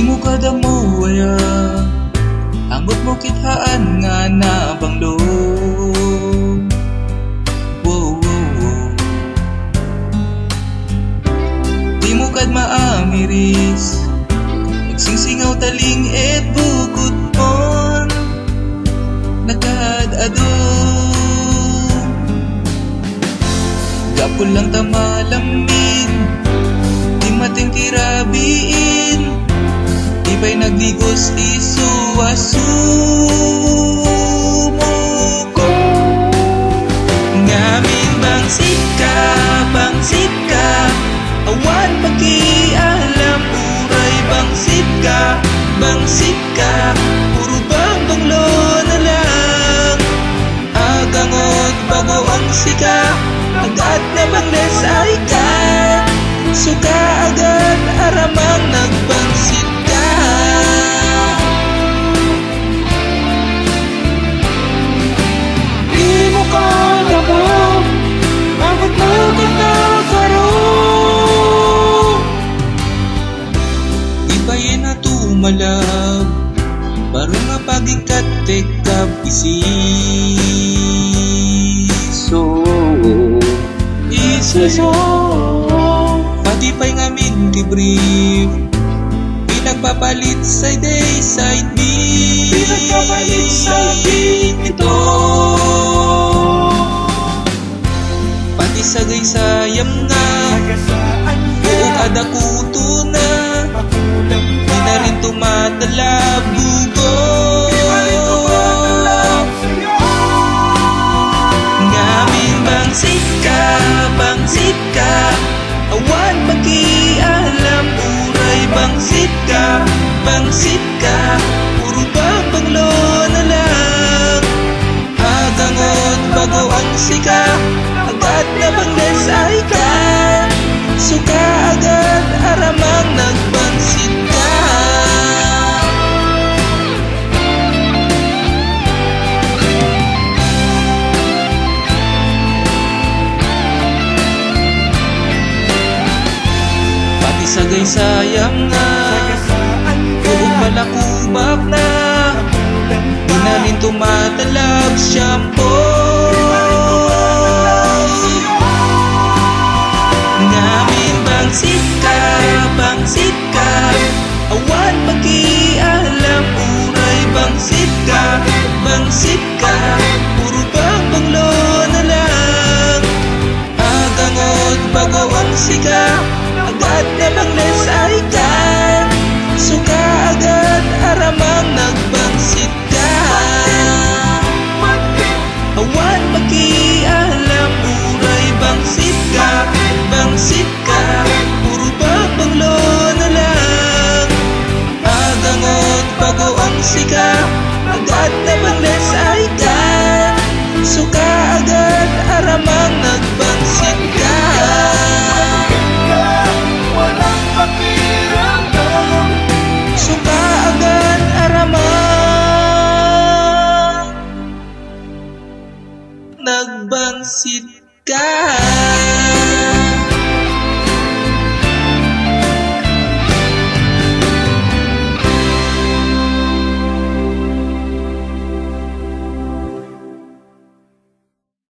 Di mo kadamo waya, amot mo kithaan nga na banglo. Di mo kad maamiris, nagsingsingaw taling et bukod mon nagkaad-ado. Gapon lang tamalamin, di mating kirabiin, di ba'y nagdigos isuwasumo ko. Ngamin bangsit ka, awan pakialam, uray bangsit ka, puro bang banglo na lang. Agangot bago ang sika, agad na bangles ay ka, suka agad aramang nagbangsit ka. Di mo kadamo, amot mo kinakaroon. Di ba'y na tumalab, baro nga pagikat tekab isiso. Pati pa'y ngamin kibrief, pinagpapalit side A, side B, Pinagpapalit side B ito. Pati sagay sayam nga, buong adakuto na, di na rin tumatalab bugol. Ngamin bangsit ka, awan makialam, uray bangsit ka, puro bang banglo na lang. Agangot bago ang sika, agad na bangles ay ka, suka agad aramang nagbangsit ka. Sagay sayang nga, buong malakubak na, di na rin tumatalab siyang